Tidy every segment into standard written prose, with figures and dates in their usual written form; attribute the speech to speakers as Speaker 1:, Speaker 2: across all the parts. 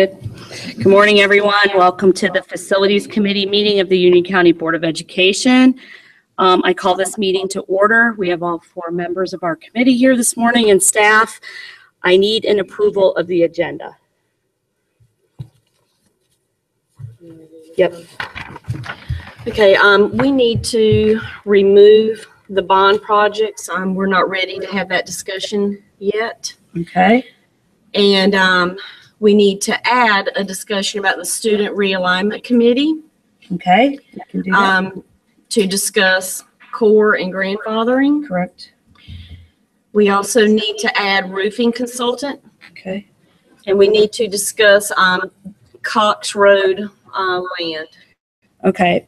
Speaker 1: good. Good morning, everyone. Welcome to the Facilities Committee meeting of the Union County Board of Education. I call this meeting to order. We have all 4 members of our committee here this morning and staff. I need an approval of the agenda. Yep.
Speaker 2: Okay, we need to remove the bond projects. We're not ready to have that discussion yet.
Speaker 1: Okay.
Speaker 2: And we need to add a discussion about the Student Realignment Committee.
Speaker 1: Okay. I can do that.
Speaker 2: To discuss core and grandfathering.
Speaker 1: Correct.
Speaker 2: We also need to add roofing consultant.
Speaker 1: Okay.
Speaker 2: And we need to discuss Cox Road land.
Speaker 1: Okay.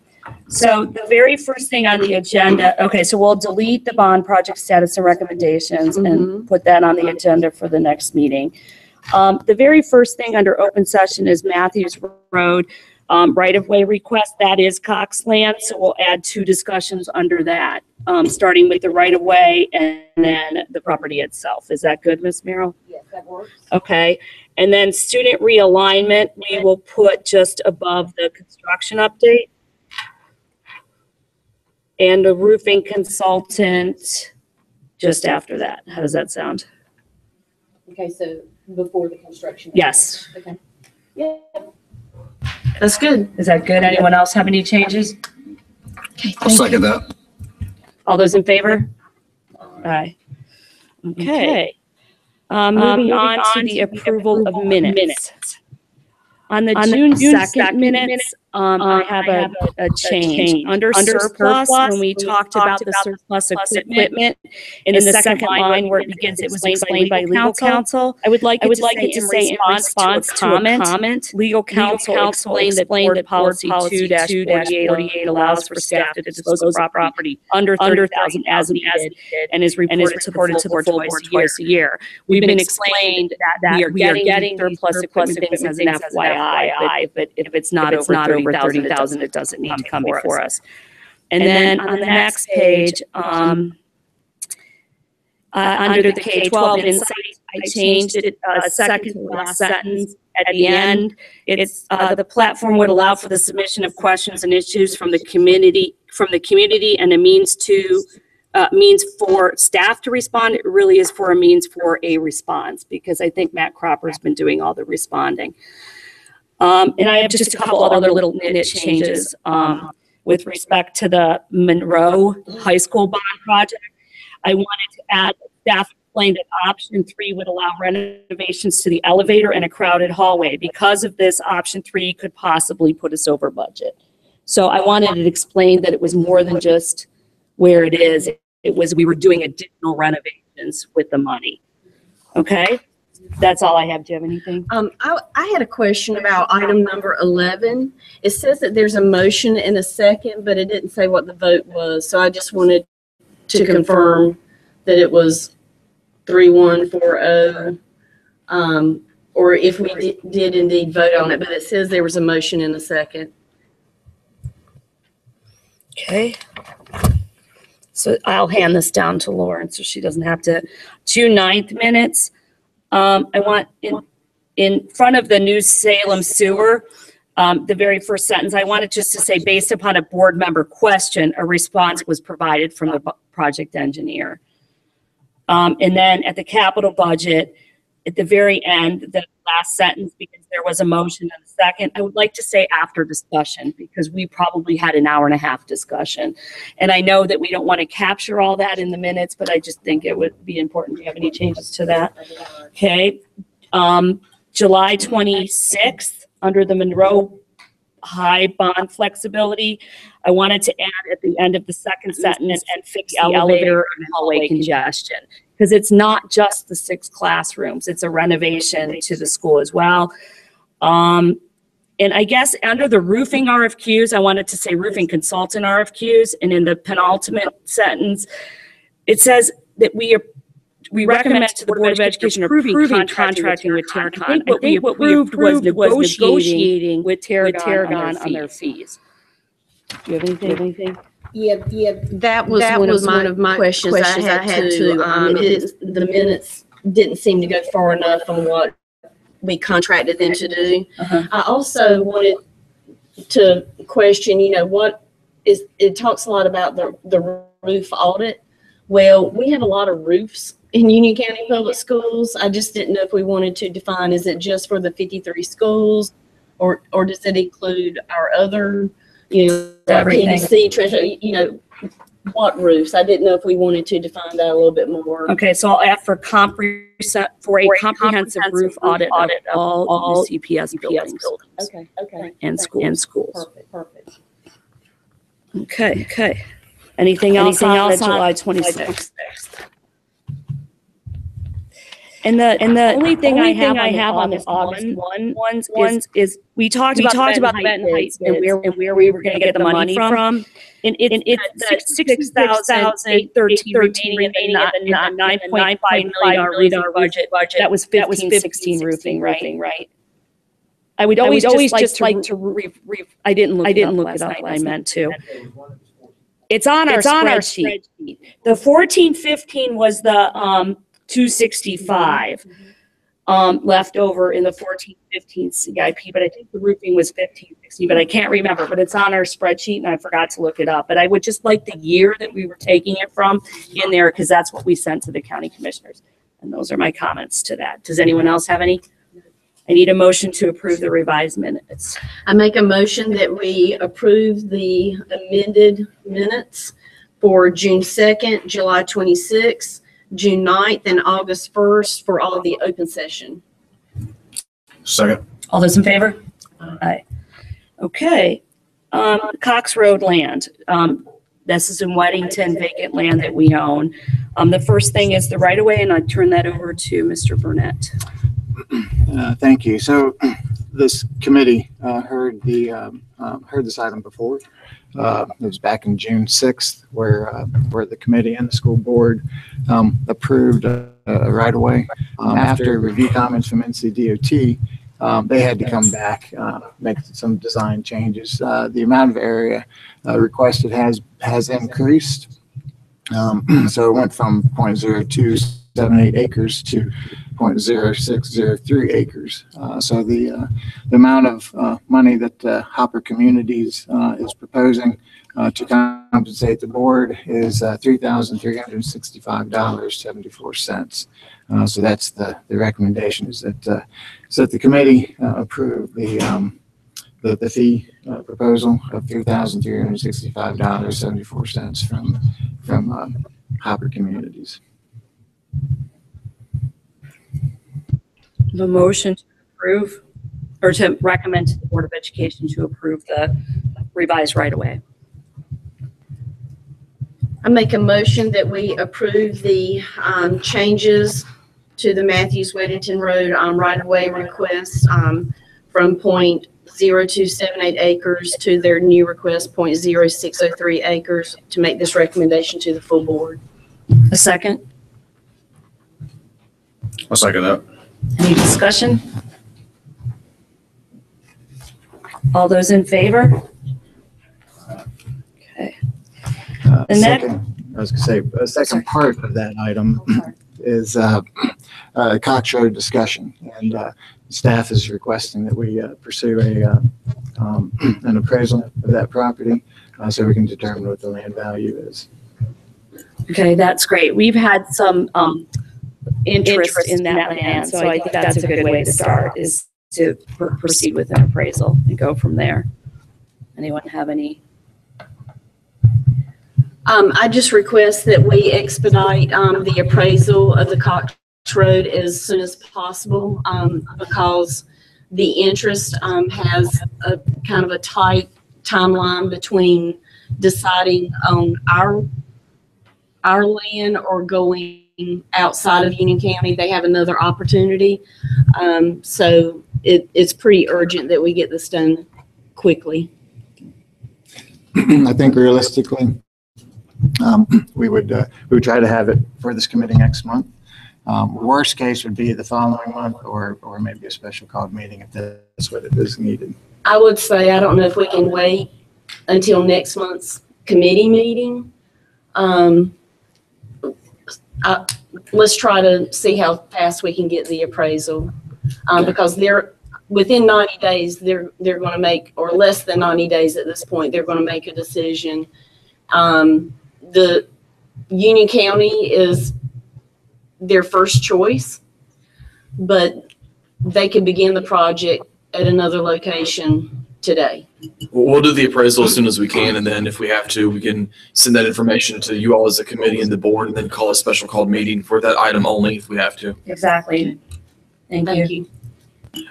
Speaker 1: So the very first thing on the agenda, okay, so we'll delete the bond project status and recommendations and put that on the agenda for the next meeting. The very first thing under open session is Matthews Road right-of-way request. That is Cox land, so we'll add 2 discussions under that, starting with the right-of-way and then the property itself. Is that good, Ms. Merrill?
Speaker 2: Yes, that works.
Speaker 1: Okay. And then student realignment, we will put just above the construction update. And a roofing consultant just after that. How does that sound?
Speaker 3: Okay, so before the construction.
Speaker 1: Yes.
Speaker 3: Okay.
Speaker 2: Yeah. That's good.
Speaker 1: Is that good? Anyone else have any changes?
Speaker 2: Okay,
Speaker 4: I'll second that.
Speaker 1: All those in favor? Aye. Okay. Moving on to the approval of minutes. On the June 2nd minutes, I have a change. Under surplus, when we talked about the surplus equipment, in the second line where it begins, it was explained by legal counsel. I would like it to say in response to a comment, legal counsel explained that board policy 2-48 allows for staff to dispose of property under 30,000 as needed and is reported to the board twice a year. We've been explained that we are getting surplus equipment as an FYI, but if it's not over 30,000, it doesn't need to come before us. And then on the next page, under the K-12 insight, I changed it second to last sentence at the end. It's the platform would allow for the submission of questions and issues from the community, and a means for staff to respond. It really is for a means for a response, because I think Matt Cropper's been doing all the responding. And I have just a couple other little nit changes with respect to the Monroe High School bond project. I wanted to add, staff explained that option 3 would allow renovations to the elevator and a crowded hallway. Because of this, option 3 could possibly put us over budget. So I wanted it explained that it was more than just where it is. It was, we were doing additional renovations with the money. Okay? That's all I have. Do you have anything?
Speaker 2: I had a question about item number 11. It says that there's a motion and a second, but it didn't say what the vote was. So I just wanted to confirm that it was 3-1-4-0, or if we did indeed vote on it, but it says there was a motion and a second.
Speaker 1: Okay. So I'll hand this down to Lauren so she doesn't have to. June 9th minutes. I want in front of the New Salem sewer, the very first sentence, I wanted just to say, based upon a board member question, a response was provided from the project engineer. And then at the capital budget, at the very end, the last sentence, because there was a motion and a second, I would like to say after discussion, because we probably had an hour-and-a-half discussion. And I know that we don't want to capture all that in the minutes, but I just think it would be important. Do you have any changes to that? Okay. July 26th, under the Monroe High bond flexibility, I wanted to add at the end of the second sentence and fix the elevator and hallway congestion. Because it's not just the 6 classrooms, it's a renovation to the school as well. And I guess under the roofing RFQs, I wanted to say roofing consultant RFQs, and in the penultimate sentence, it says that we recommend to the Board of Education approving contracting with Terracon. I think what we approved was negotiating with Terracon on their fees. Do you have anything?
Speaker 2: Yeah, that was one of my questions I had too. The minutes didn't seem to go far enough on what we contracted them to do.
Speaker 1: Uh-huh.
Speaker 2: I also wanted to question, it talks a lot about the roof audit. Well, we have a lot of roofs in Union County Public Schools. I just didn't know if we wanted to define, is it just for the 53 schools, or does it include our other,
Speaker 1: Everything.
Speaker 2: PVC, treasure, what roofs? I didn't know if we wanted to define that a little bit more.
Speaker 1: Okay, so I'll ask for a comprehensive roof audit of all UCPS buildings
Speaker 2: Okay.
Speaker 1: and schools.
Speaker 3: Perfect.
Speaker 1: Okay. Anything else on July 26th? And the only thing I have on this August ones is we talked about the Benton Heights and where we were going to get the money from. And it's $6,813 remaining in the $9.5 million budget. That was 15-16 roofing, right? I would always just like to I didn't look it up. I meant to. It's on our spreadsheet. The 14-15 was the 265 left over in the 14-15 CIP, but I think the roofing was 15-16, but I can't remember, but it's on our spreadsheet and I forgot to look it up. But I would just like the year that we were taking it from in there, because that's what we sent to the county commissioners. And those are my comments to that. Does anyone else have any? I need a motion to approve the revised minutes.
Speaker 2: I make a motion that we approve the amended minutes for June 2nd, July 26th, June 9th, and August 1st for all of the open session.
Speaker 4: Second.
Speaker 1: All those in favor? Aye. Okay. Cox Road land. This is in Weddington, vacant land that we own. The first thing is the right-of-way, and I turn that over to Mr. Burnett.
Speaker 5: Thank you. So this committee heard this item before. It was back in June 6th where the committee and the school board approved a right-of-way. After review comments from NCDOT, they had to come back, make some design changes. The amount of area requested has increased. So it went from 0.0278 acres to 0.0603 acres. So the amount of money that Hopper Communities is proposing to compensate the board is $3,365.74. So that's the recommendation, is that the committee approve the fee proposal of $3,365.74 from Hopper Communities.
Speaker 1: The motion to approve, or to recommend to the Board of Education to approve the revised right-of-way.
Speaker 2: I make a motion that we approve the changes to the Matthews-Weddington Road right-of-way request from 0.0278 acres to their new request 0.0603 acres, to make this recommendation to the full board.
Speaker 1: A second?
Speaker 4: I'll second that.
Speaker 1: Any discussion? All those in favor? Okay. And
Speaker 5: Second, I was going to say, the second part of that item is Cox Road discussion, and staff is requesting that we pursue an appraisal of that property so we can determine what the land value is.
Speaker 1: Okay, that's great. We've had some interest in that land, so I think that's a good way to start, is to proceed with an appraisal and go from there. Anyone have any?
Speaker 2: I just request that we expedite the appraisal of the Cox Road as soon as possible, because the interest has a kind of a tight timeline between deciding on our land or going outside of Union County. They have another opportunity. So it's pretty urgent that we get this done quickly.
Speaker 5: I think realistically, we would try to have it for this committee next month. Worst case would be the following month, or maybe a special called meeting if that's what it is needed.
Speaker 2: I would say, I don't know if we can wait until next month's committee meeting. Let's try to see how fast we can get the appraisal. because within 90 days, they're going to make, or less than 90 days at this point, they're going to make a decision. The Union County is their first choice, but they could begin the project at another location today.
Speaker 6: We'll do the appraisal as soon as we can, and then if we have to, we can send that information to you all as a committee and the board, and then call a special called meeting for that item only if we have to.
Speaker 1: Exactly. Thank you.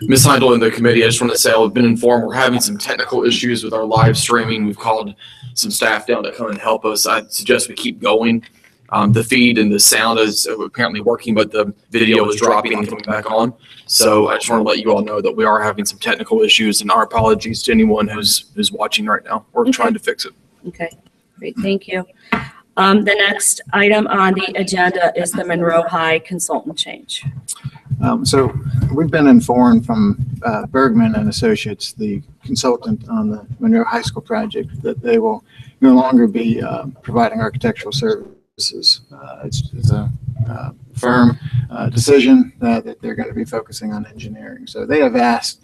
Speaker 6: Ms. Heindel and the committee, I just want to say I've been informed we're having some technical issues with our live streaming. We've called some staff down to come and help us. I suggest we keep going. The feed and the sound is apparently working, but the video is dropping and coming back on. So I just want to let you all know that we are having some technical issues, and our apologies to anyone who's watching right now. We're trying to fix it.
Speaker 1: Okay, great, thank you. The next item on the agenda is the Monroe High consultant change.
Speaker 5: So we've been informed from Bergman and Associates, the consultant on the Monroe High School project, that they will no longer be providing architectural services. It's a firm decision that they're going to be focusing on engineering. So they have asked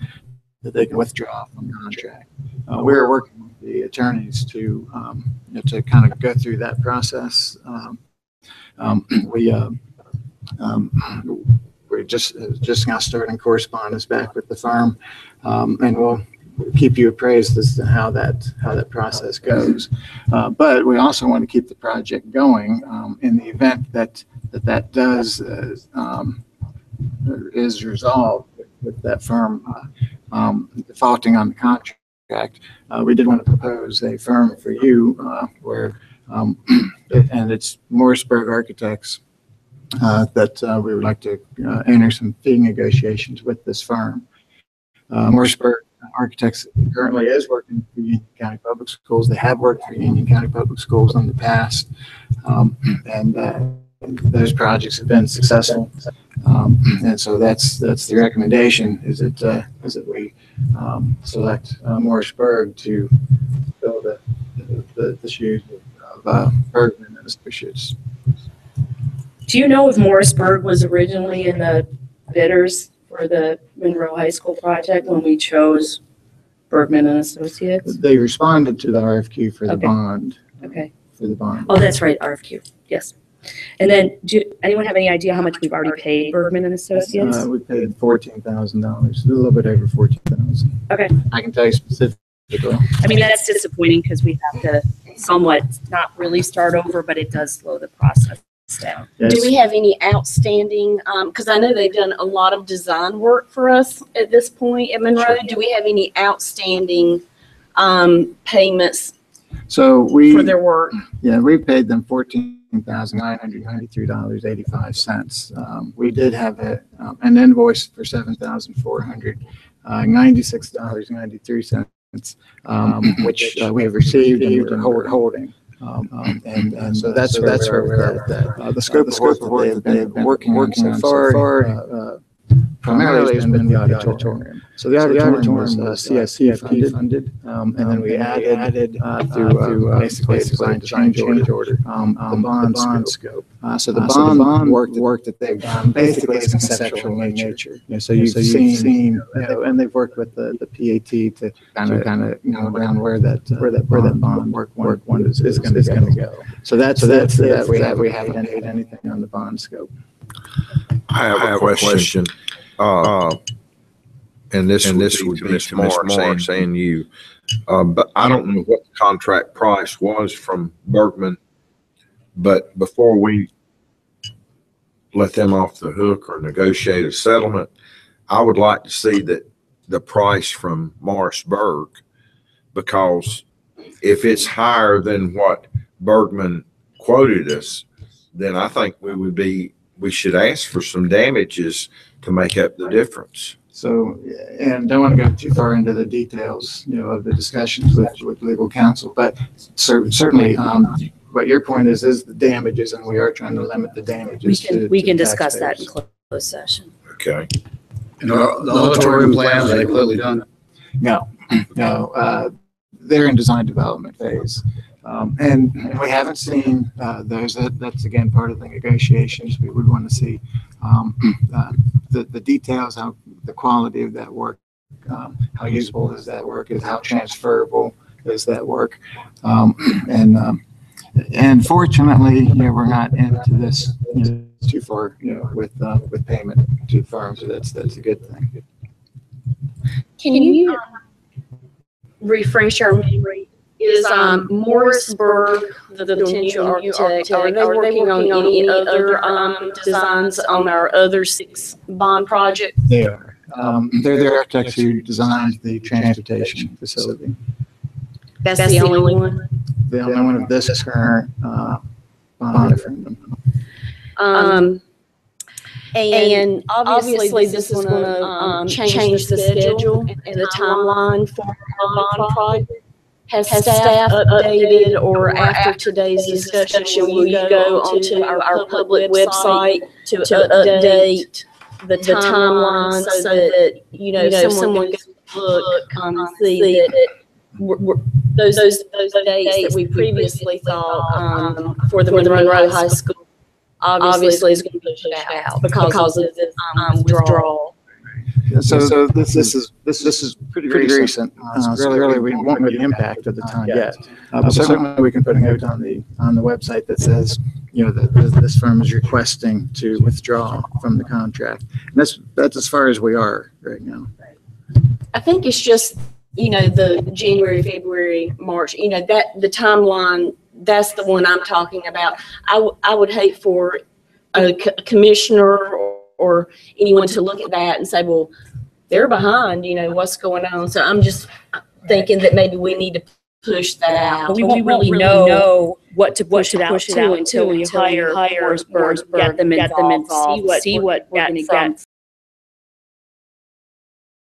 Speaker 5: that they can withdraw from the contract. We're working with the attorneys to kind of go through that process. We're just now starting correspondence back with the firm, and we'll keep you appraised as to how that process goes. But we also want to keep the project going in the event that does is resolved with that firm defaulting on the contract. We did want to propose a firm for you where and it's Morrisburg Architects that we would like to enter some fee negotiations with this firm. Morrisburg Architects currently is working for Union County Public Schools. They have worked for Union County Public Schools in the past, and those projects have been successful. And so that's the recommendation, is that we select Morrisburg to fill the shoes of Bergman and Associates.
Speaker 1: Do you know if Morrisburg was originally in the bidders for the Monroe High School project when we chose Bergman and Associates?
Speaker 5: They responded to the RFQ for the
Speaker 1: Okay.
Speaker 5: bond.
Speaker 1: Okay.
Speaker 5: For the bond.
Speaker 1: Oh, that's right, RFQ, yes. And then, anyone have any idea how much we've already paid Bergman and Associates?
Speaker 5: We paid $14,000, a little bit over $14,000.
Speaker 1: Okay.
Speaker 5: I can tell you specifically.
Speaker 1: I mean, that's disappointing because we have to somewhat, not really start over, but it does slow the process down.
Speaker 5: Yes.
Speaker 2: Do we have any outstanding, because I know they've done a lot of design work for us at this point at Monroe.
Speaker 5: Sure.
Speaker 2: Do we have any outstanding payments
Speaker 5: So
Speaker 2: for their work?
Speaker 5: we paid them $14,993.85. We did have an invoice for $7,496.93, which we have received and we're holding. And so that's where we're at. The scope of work that they have been working on so far primarily has been the auditorium. So the auditorium was CSC funded, and then we added through basically design change order the bond scope. So the bond work that they've done basically is conceptual in nature. So you've seen, and they've worked with the PAT to kind of around where that bond work is going to go. So that's that we haven't paid anything on the bond scope.
Speaker 7: I have a question. And this would be tomorrow saying you, but I don't know what the contract price was from Bergman. But before we let them off the hook or negotiate a settlement, I would like to see the price from Morrisburg, because if it's higher than what Bergman quoted us, then I think we should ask for some damages to make up the difference.
Speaker 5: So, and don't want to go too far into the details, of the discussions with legal counsel, but certainly, what your point is the damages, and we are trying to limit the damages.
Speaker 1: We can discuss that in closed session.
Speaker 7: Okay.
Speaker 4: And the auditorium plans, are they clearly done?
Speaker 5: No, they're in design development phase. And we haven't seen those. That's again part of the negotiations. We would want to see the details, how the quality of that work, how usable is that work, is how transferable is that work, and fortunately, we're not into this too far, with payment to firms. So that's a good thing.
Speaker 2: Can you refresh our memory? Is Morrisburg the potential architect? Are they working on any other designs on our other 6 bond projects?
Speaker 5: They are. They're the architects who designed the transportation facility.
Speaker 2: That's the only one.
Speaker 5: The only one of this current bond referendum.
Speaker 2: And obviously this is going to change the schedule and the timeline for our bond project. Has staff updated, or after today's discussion, will you go onto our public website to update the timeline so that someone can look and see that those dates that we previously thought for the Monroe High School obviously is going to be pushed out because of this withdrawal.
Speaker 5: So this is pretty recent. So really, we won't know the impact of the time yet. But certainly, we can put a note on the website that says, that this firm is requesting to withdraw from the contract. And that's as far as we are right now.
Speaker 2: I think it's just the January, February, March. That the timeline. That's the one I'm talking about. I would hate for a commissioner or anyone to look at that and say, well, they're behind, what's going on. So I'm just thinking that maybe we need to push that out.
Speaker 1: But we won't really know what to push it out to until we hire Morrisburg, get them involved, see what we're going to get